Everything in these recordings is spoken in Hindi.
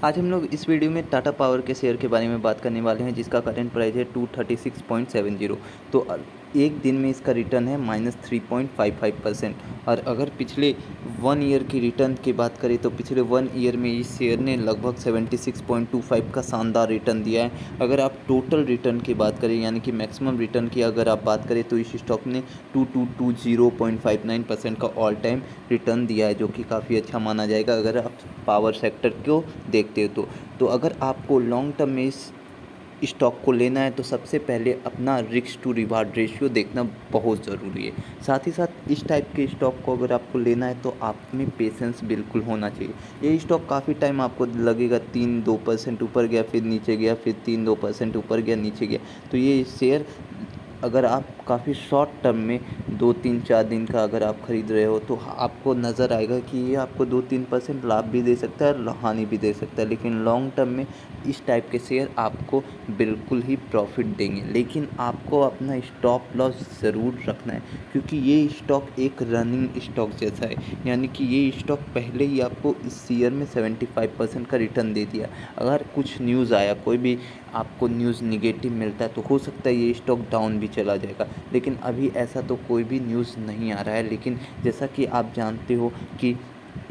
आज हम लोग इस वीडियो में टाटा पावर के शेयर के बारे में बात करने वाले हैं, जिसका करंट प्राइस है 236.70। तो एक दिन में इसका रिटर्न है -3.55%। और अगर पिछले 1 ईयर की रिटर्न की बात करें तो पिछले 1 ईयर में इस शेयर ने लगभग 76.25 का शानदार रिटर्न दिया है। अगर आप टोटल रिटर्न की बात करें यानी कि मैक्सिमम रिटर्न की अगर आप बात करें तो इस स्टॉक ने 2220.59% का ऑल टाइम रिटर्न दिया है, जो कि काफ़ी अच्छा माना जाएगा अगर आप पावर सेक्टर को देखते हो तो अगर आपको लॉन्ग टर्म में इस स्टॉक को लेना है तो सबसे पहले अपना रिस्क टू रिवार्ड रेशियो देखना बहुत ज़रूरी है। साथ ही साथ इस टाइप के स्टॉक को अगर आपको लेना है तो आप में पेशेंस बिल्कुल होना चाहिए। ये स्टॉक काफ़ी टाइम आपको लगेगा 3-2% ऊपर गया, फिर नीचे गया, फिर 3-2% ऊपर गया, नीचे गया। तो ये शेयर अगर आप काफ़ी शॉर्ट टर्म में 2-3-4 दिन का अगर आप ख़रीद रहे हो तो आपको नज़र आएगा कि ये आपको 2-3% लाभ भी दे सकता है और हानि भी दे सकता है। लेकिन लॉन्ग टर्म में इस टाइप के शेयर आपको बिल्कुल ही प्रॉफिट देंगे, लेकिन आपको अपना स्टॉप लॉस ज़रूर रखना है, क्योंकि ये स्टॉक एक रनिंग स्टॉक जैसा है। यानी कि ये स्टॉक पहले ही आपको इस ईयर में 75% का रिटर्न दे दिया। अगर कुछ न्यूज़ आया, कोई भी आपको न्यूज़ निगेटिव मिलता है तो हो सकता है ये स्टॉक डाउन भी चला जाएगा, लेकिन अभी ऐसा तो कोई भी न्यूज़ नहीं आ रहा है। लेकिन जैसा कि आप जानते हो कि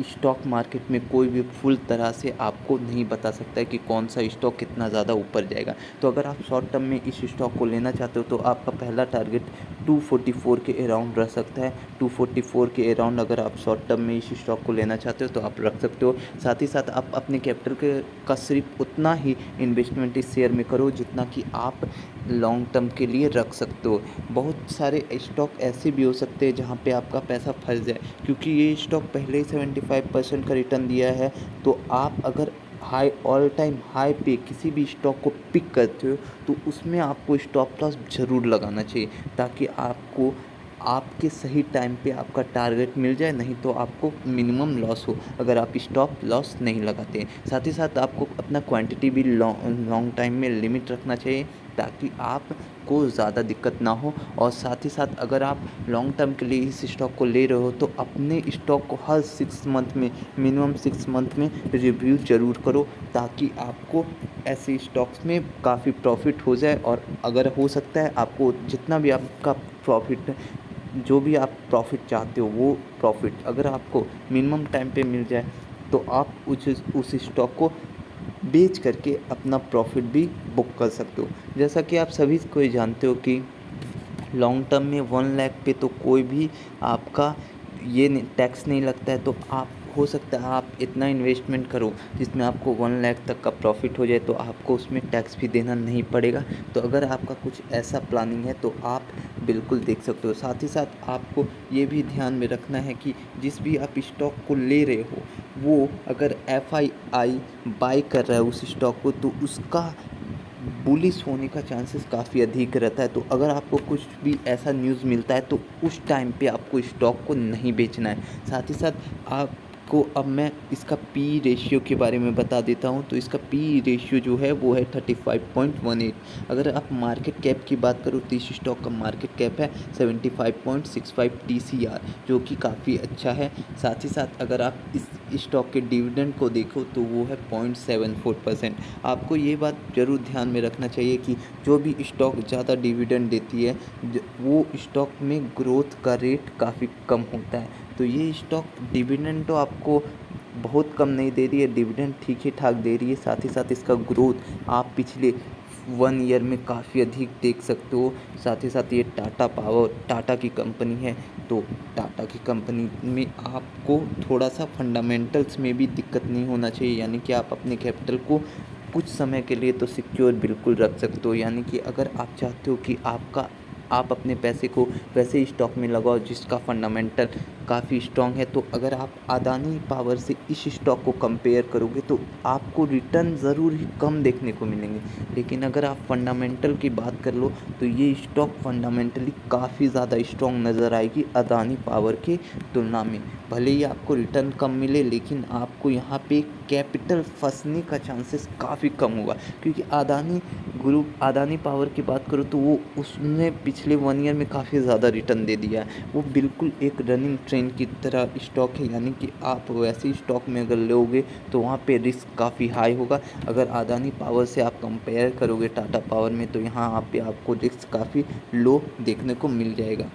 स्टॉक मार्केट में कोई भी फुल तरह से आपको नहीं बता सकता है कि कौन सा स्टॉक कितना ज़्यादा ऊपर जाएगा। तो अगर आप शॉर्ट टर्म में इस स्टॉक को लेना चाहते हो तो आपका पहला टारगेट 244 के अराउंड रह सकता है। 244 के अराउंड अगर आप शॉर्ट टर्म में इस स्टॉक को लेना चाहते हो तो आप रख सकते हो। साथ ही साथ आप अपने कैपिटल का सिर्फ उतना ही इन्वेस्टमेंट इस शेयर में करो जितना कि आप लॉन्ग टर्म के लिए रख सकते हो। बहुत सारे स्टॉक ऐसे भी हो सकते हैं जहाँ पे आपका पैसा फंस जाए, क्योंकि ये स्टॉक पहले ही 75% का रिटर्न दिया है। तो आप अगर हाई ऑल टाइम हाई पे किसी भी स्टॉक को पिक करते हो तो उसमें आपको स्टॉप लॉस ज़रूर लगाना चाहिए, ताकि आपको आपके सही टाइम पे आपका टारगेट मिल जाए, नहीं तो आपको मिनिमम लॉस हो अगर आप स्टॉप लॉस नहीं लगाते हैं। साथ ही साथ आपको अपना क्वांटिटी भी लॉन्ग टाइम में लिमिट रखना चाहिए, ताकि आपको ज़्यादा दिक्कत ना हो। और साथ ही साथ अगर आप लॉन्ग टर्म के लिए इस स्टॉक को ले रहे हो तो अपने स्टॉक को हर 6 मंथ में, मिनिमम 6 मंथ में रिव्यू ज़रूर करो, ताकि आपको ऐसे स्टॉक्स में काफ़ी प्रॉफिट हो जाए। और अगर हो सकता है आपको जितना भी आपका प्रॉफिट, जो भी आप प्रॉफिट चाहते हो वो प्रॉफिट अगर आपको मिनिमम टाइम पे मिल जाए तो आप उस स्टॉक को बेच करके अपना प्रॉफिट भी बुक कर सकते हो। जैसा कि आप सभी कोई जानते हो कि लॉन्ग टर्म में 1 लाख पे तो कोई भी आपका ये नहीं, टैक्स नहीं लगता है। तो आप हो सकता है आप इतना इन्वेस्टमेंट करो जिसमें आपको 1 लाख तक का प्रॉफिट हो जाए, तो आपको उसमें टैक्स भी देना नहीं पड़ेगा। तो अगर आपका कुछ ऐसा प्लानिंग है तो आप बिल्कुल देख सकते हो। साथ ही साथ आपको ये भी ध्यान में रखना है कि जिस भी आप स्टॉक को ले रहे हो वो अगर FII बाई कर रहा है उस स्टॉक को तो उसका बुलिश होने का चांसेस काफ़ी अधिक रहता है। तो अगर आपको कुछ भी ऐसा न्यूज़ मिलता है तो उस टाइम पे आपको स्टॉक को नहीं बेचना है। साथ ही साथ आपको अब मैं इसका पी रेशियो के बारे में बता देता हूँ। तो इसका पी रेशियो जो है वो है 35.18। अगर आप मार्केट कैप की बात करो तो इस स्टॉक का मार्केट कैप है 75.65 TCR, जो कि काफ़ी अच्छा है। साथ ही साथ अगर आप इस स्टॉक के डिविडेंड को देखो तो वो है 0.74%। आपको ये बात ज़रूर ध्यान में रखना चाहिए कि जो भी स्टॉक ज़्यादा डिविडेंड देती है वो स्टॉक में ग्रोथ का रेट काफ़ी कम होता है। तो ये स्टॉक डिविडेंड तो आपको बहुत कम नहीं दे रही है, डिविडेंड ठीक ही ठाक दे रही है। साथ ही साथ इसका ग्रोथ आप पिछले 1 ईयर में काफ़ी अधिक देख सकते हो। साथ ही साथ ये टाटा की कंपनी है, तो टाटा की कंपनी में आपको थोड़ा सा फंडामेंटल्स में भी दिक्कत नहीं होना चाहिए। यानी कि आप अपने कैपिटल को कुछ समय के लिए तो सिक्योर बिल्कुल रख सकते हो। यानी कि अगर आप चाहते हो कि आप अपने पैसे को वैसे स्टॉक में लगाओ जिसका फंडामेंटल काफ़ी स्ट्रॉन्ग है, तो अगर आप अदानी पावर से इस स्टॉक को कंपेयर करोगे तो आपको रिटर्न ज़रूर ही कम देखने को मिलेंगे। लेकिन अगर आप फंडामेंटल की बात कर लो तो ये स्टॉक फंडामेंटली काफ़ी ज़्यादा स्ट्रॉन्ग नज़र आएगी अदानी पावर की तुलना में। भले ही आपको रिटर्न कम मिले, लेकिन आपको यहाँ पे कैपिटल फंसने का चांसेस काफ़ी कम होगा, क्योंकि अदानी ग्रुप, अदानी पावर की बात करूँ तो वो उसने पिछले 1 ईयर में काफ़ी ज़्यादा रिटर्न दे दिया है। वो बिल्कुल एक रनिंग ट्रेन की तरह स्टॉक है, यानी कि आप वैसे स्टॉक में अगर लोगे तो वहाँ पे रिस्क काफ़ी हाई होगा। अगर अदानी पावर से आप कंपेयर करोगे टाटा पावर में, तो यहाँ पे आपको रिस्क काफ़ी लो देखने को मिल जाएगा।